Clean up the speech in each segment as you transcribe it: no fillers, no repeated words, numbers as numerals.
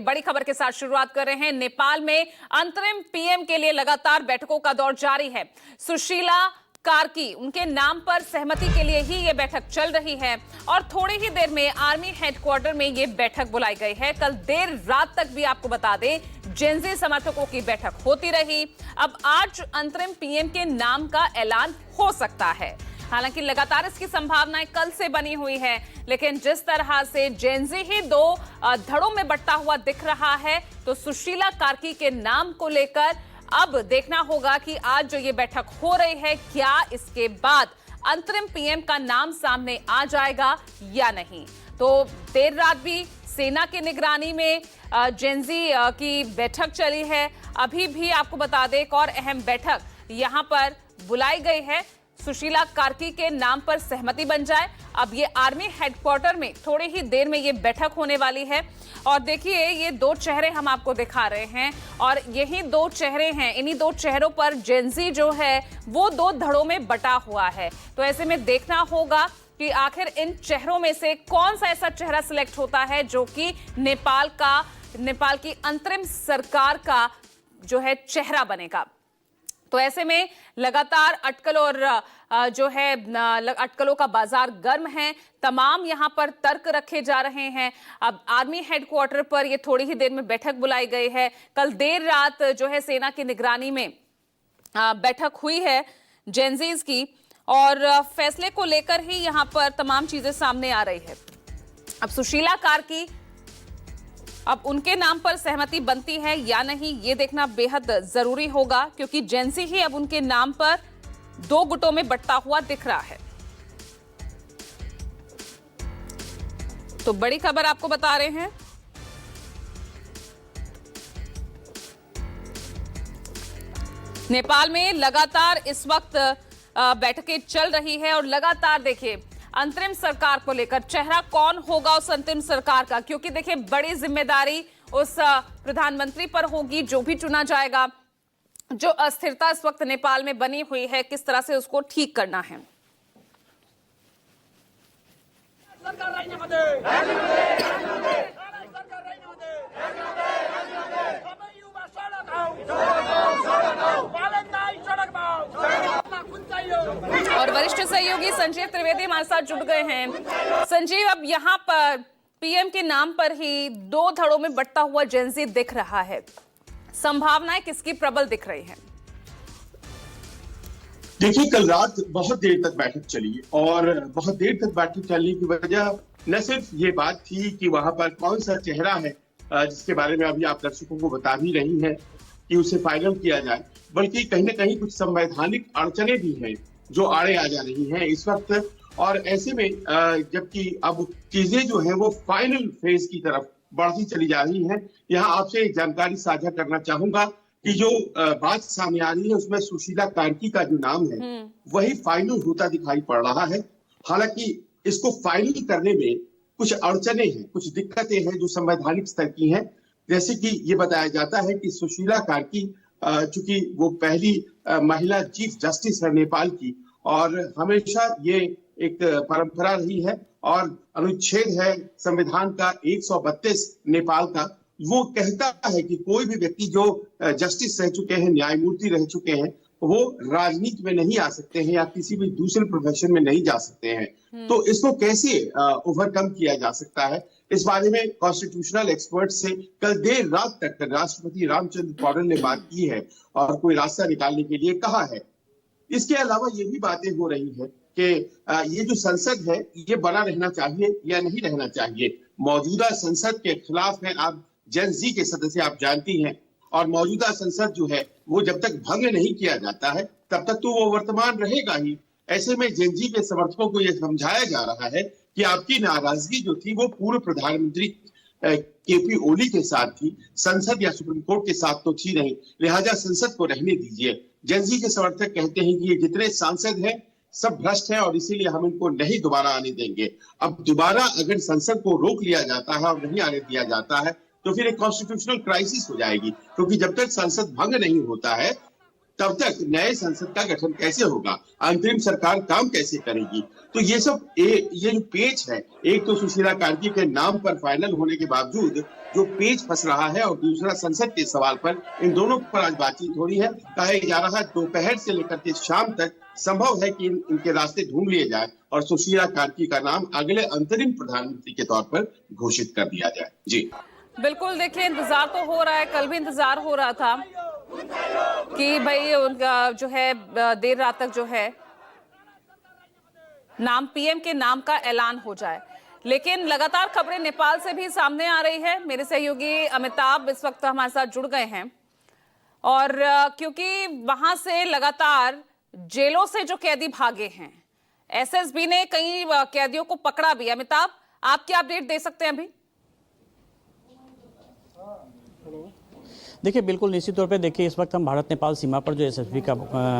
बड़ी खबर के साथ शुरुआत कर रहे हैं। नेपाल में अंतरिम पीएम के लिए लगातार बैठकों का दौर जारी है। सुशीला कार्की उनके नाम पर सहमति के लिए ही ये बैठक चल रही है और थोड़ी ही देर में आर्मी हेडक्वार्टर में ये बैठक बुलाई गई है। कल देर रात तक भी आपको बता दें जेनजी समर्थकों की बैठक होती रही। अब आज अंतरिम पीएम के नाम का ऐलान हो सकता है। हालांकि लगातार इसकी संभावनाएं कल से बनी हुई है, लेकिन जिस तरह से जेनजी ही दो धड़ों में बंटता हुआ दिख रहा है, तो सुशीला कार्की के नाम को लेकर अब देखना होगा कि आज जो ये बैठक हो रही है, क्या इसके बाद अंतरिम पीएम का नाम सामने आ जाएगा या नहीं। तो देर रात भी सेना की निगरानी में जेनजी की बैठक चली है। अभी भी आपको बता दें एक और अहम बैठक यहां पर बुलाई गई है। सुशीला कार्की के नाम पर सहमति बन जाए। अब ये आर्मी हेडक्वार्टर में थोड़ी ही देर में ये बैठक होने वाली है और देखिए ये दो चेहरे हम आपको दिखा रहे हैं और यही दो चेहरे हैं। इन्हीं दो चेहरों पर जेनजी जो है वो दो धड़ों में बटा हुआ है। तो ऐसे में देखना होगा कि आखिर इन चेहरों में से कौन सा ऐसा चेहरा सिलेक्ट होता है जो कि नेपाल की अंतरिम सरकार का जो है चेहरा बनेगा। तो ऐसे में लगातार अटकल और जो है अटकलों का बाजार गर्म है। तमाम यहां पर तर्क रखे जा रहे हैं। अब आर्मी हेडक्वार्टर पर ये थोड़ी ही देर में बैठक बुलाई गई है। कल देर रात जो है सेना की निगरानी में बैठक हुई है जेनजीज की और फैसले को लेकर ही यहां पर तमाम चीजें सामने आ रही है। अब सुशीला कार्की अब उनके नाम पर सहमति बनती है या नहीं, ये देखना बेहद जरूरी होगा, क्योंकि जेनजी ही अब उनके नाम पर दो गुटों में बंटता हुआ दिख रहा है। तो बड़ी खबर आपको बता रहे हैं। नेपाल में लगातार इस वक्त बैठकें चल रही है और लगातार देखिए अंतरिम सरकार को लेकर चेहरा कौन होगा उस अंतिम सरकार का, क्योंकि देखिए बड़ी जिम्मेदारी उस प्रधानमंत्री पर होगी जो भी चुना जाएगा। जो अस्थिरता इस वक्त नेपाल में बनी हुई है, किस तरह से उसको ठीक करना है। और वरिष्ठ सहयोगी संजीव त्रिवेदी हमारे साथ जुड़ गए हैं। संजीव, अब यहाँ पर पीएम के नाम पर ही दो धड़ों में बंटता हुआ जेनजी दिख रहा है। संभावनाएं किसकी प्रबल दिख रही हैं? देखिए, कल रात बहुत देर तक बैठक चली और बहुत देर तक बैठक चलने की वजह न सिर्फ ये बात थी कि वहां पर कौन सा चेहरा है जिसके बारे में अभी आप दर्शकों को बता भी रही हैं कि उसे फाइनल किया जाए, बल्कि कहीं ना कहीं कुछ संवैधानिक अड़चने भी हैं जो आड़े आ जा रही हैं इस वक्त। और ऐसे में जबकि अब चीजें जो है वो फाइनल फेज की तरफ बढ़ती चली जा रही हैं, यहाँ आपसे एक जानकारी साझा करना चाहूंगा कि जो बात सामने आ रही है उसमें सुशीला कार्की का जो नाम है वही फाइनल होता दिखाई पड़ रहा है। हालांकि इसको फाइनल करने में कुछ अड़चने हैं, कुछ दिक्कतें हैं जो संवैधानिक स्तर की हैं। जैसे कि ये बताया जाता है कि सुशीला कार्की चूंकि वो पहली महिला चीफ जस्टिस है नेपाल की और हमेशा ये एक परंपरा रही है और अनुच्छेद है संविधान का 132 नेपाल का, वो कहता है कि कोई भी व्यक्ति जो जस्टिस रह चुके हैं, न्यायमूर्ति रह चुके हैं, वो राजनीति में नहीं आ सकते हैं या किसी भी दूसरे प्रोफेशन में नहीं जा सकते हैं। तो इसको कैसे ओवरकम किया जा सकता है, इस बारे में कॉन्स्टिट्यूशनल एक्सपर्ट से कल देर रात तक राष्ट्रपति रामचंद्र पौडेल ने बात की है और कोई रास्ता निकालने के लिए कहा है। इसके अलावा ये भी बातें हो रही है कि ये जो संसद है ये बना रहना चाहिए या नहीं रहना चाहिए। मौजूदा संसद के खिलाफ है आप जेनजी के सदस्य, आप जानती हैं, और मौजूदा संसद जो है वो जब तक भंग नहीं किया जाता है तब तक तो वो वर्तमान रहेगा ही। ऐसे में जेनजी के समर्थकों को यह समझाया जा रहा है कि आपकी नाराजगी जो थी वो पूर्व प्रधानमंत्री केपी ओली के साथ थी, संसद या सुप्रीम कोर्ट के साथ तो थी नहीं, लिहाजा संसद को रहने दीजिए। जेनजी के समर्थक कहते हैं कि ये जितने सांसद हैं सब भ्रष्ट हैं और इसीलिए हम इनको नहीं दोबारा आने देंगे। अब दोबारा अगर संसद को रोक लिया जाता है और नहीं आने दिया जाता है तो फिर एक कॉन्स्टिट्यूशनल क्राइसिस हो जाएगी, क्योंकि जब तक संसद भंग नहीं होता है तब तक नए संसद का गठन कैसे होगा, अंतरिम सरकार काम कैसे करेगी। तो ये सब ये जो पेच है, एक तो सुशीला कार्की के नाम पर फाइनल होने के बावजूद जो पेच फंस रहा है, और दूसरा संसद के सवाल पर, इन दोनों पर आज बातचीत हो रही है। कहा जा रहा है दोपहर से लेकर के शाम तक संभव है कि इनके रास्ते ढूंढ लिए जाए और सुशीला कार्की का नाम अगले अंतरिम प्रधानमंत्री के तौर पर घोषित कर दिया जाए। जी बिल्कुल, देखिए इंतजार तो हो रहा है, कल भी इंतजार हो रहा था कि भाई उनका जो है देर रात तक जो है नाम पीएम के नाम का ऐलान हो जाए, लेकिन लगातार खबरें नेपाल से भी सामने आ रही है। मेरे सहयोगी अमिताभ इस वक्त हमारे साथ जुड़ गए हैं, और क्योंकि वहां से लगातार जेलों से जो कैदी भागे हैं, एसएसबी ने कई कैदियों को पकड़ा भी। अमिताभ, आप क्या अपडेट दे सकते हैं अभी? देखिए, बिल्कुल निश्चित तौर पे देखिए, इस वक्त हम भारत नेपाल सीमा पर जो एसएसबी का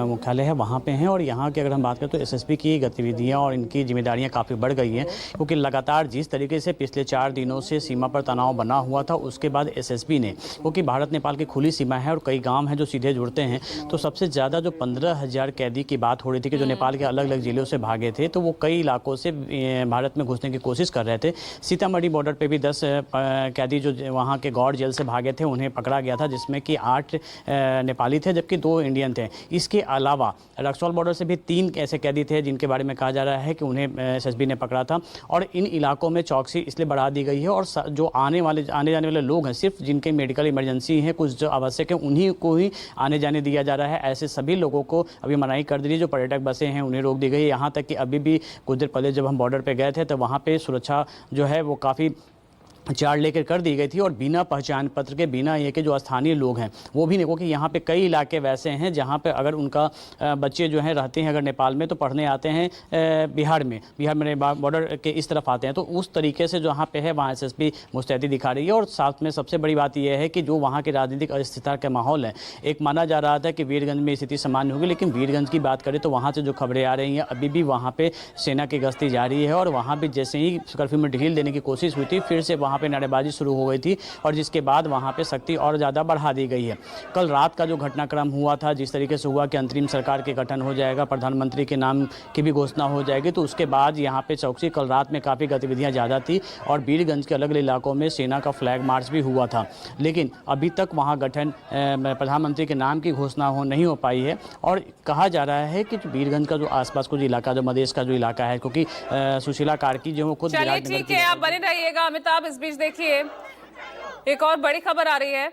मुख्यालय है वहाँ पे हैं, और यहाँ की अगर हम बात करें तो एसएसबी की गतिविधियाँ और इनकी जिम्मेदारियाँ काफ़ी बढ़ गई हैं, क्योंकि लगातार जिस तरीके से पिछले 4 दिनों से सीमा पर तनाव बना हुआ था, उसके बाद एसएसबी ने, क्योंकि भारत नेपाल की खुली सीमा है और कई गाँव हैं जो सीधे जुड़ते हैं, तो सबसे ज़्यादा जो 15,000 कैदी की बात हो रही थी कि जो नेपाल के अलग अलग जिलों से भागे थे, तो वो कई इलाकों से भारत में घुसने की कोशिश कर रहे थे। सीतामढ़ी बॉर्डर पर भी 10 कैदी जो वहाँ के गौड़ जेल से भागे थे उन्हें पकड़ा गया था, जिसमें कि 8 नेपाली थे जबकि 2 इंडियन थे। इसके अलावा रक्सौल बॉर्डर से भी 3 ऐसे कैदी थे जिनके बारे में कहा जा रहा है कि उन्हें एसएसबी ने पकड़ा था, और इन इलाकों में चौकसी इसलिए बढ़ा दी गई है, और जो आने जाने वाले लोग हैं, सिर्फ जिनके मेडिकल इमरजेंसी है, कुछ जो आवश्यक है, उन्हीं को ही आने जाने दिया जा रहा है। ऐसे सभी लोगों को अभी मनाही कर दी है। जो पर्यटक बसें हैं उन्हें रोक दी गई है। यहाँ तक कि अभी भी कुछ देर पहले जब हम बॉर्डर पर गए थे तो वहाँ पर सुरक्षा जो है वो काफ़ी चार्ज लेकर कर दी गई थी, और बिना पहचान पत्र के, बिना ये कि जो स्थानीय लोग हैं वो भी देखो कि यहाँ पे कई इलाके वैसे हैं जहाँ पे अगर उनका बच्चे जो हैं रहते हैं अगर नेपाल में, तो पढ़ने आते हैं बिहार में बॉर्डर के इस तरफ आते हैं, तो उस तरीके से जहाँ पे है वहाँ एसएसबी मुस्तैदी दिखा रही है। और साथ में सबसे बड़ी बात यह है कि जो वहाँ के राजनीतिक अस्थिरता का माहौल है, एक माना जा रहा था कि वीरगंज में स्थिति सामान्य होगी, लेकिन वीरगंज की बात करें तो वहाँ से जो खबरें आ रही हैं, अभी भी वहाँ पर सेना की गश्ती जारी है, और वहाँ भी जैसे ही कर्फ्यू में ढील देने की कोशिश हुई थी, फिर से वहाँ पे नारेबाजी शुरू हो गई थी, और जिसके बाद वहां पे सख्ती और ज़्यादा बढ़ा दी गई है। कल रात का जो घटनाक्रम हुआ था, जिस तरीके से हुआ कि अंतरिम सरकार के गठन हो जाएगा, प्रधानमंत्री के नाम की भी घोषणा हो जाएगी, तो उसके बाद यहाँ पे चौकसी कल रात में काफ़ी गतिविधियाँ ज़्यादा थी, और वीरगंज के अलग अलग इलाकों में सेना का फ्लैग मार्च भी हुआ था, लेकिन अभी तक वहाँ गठन प्रधानमंत्री के नाम की घोषणा नहीं हो पाई है। और कहा जा रहा है कि वीरगंज का जो आसपास का जो इलाका, जो मधेश का जो इलाका है, क्योंकि सुशीला कार्की जो खुद, चलिए ठीक है, आप बने रहिएगा अमिताभ। इस बीच देखिए एक और बड़ी खबर आ रही है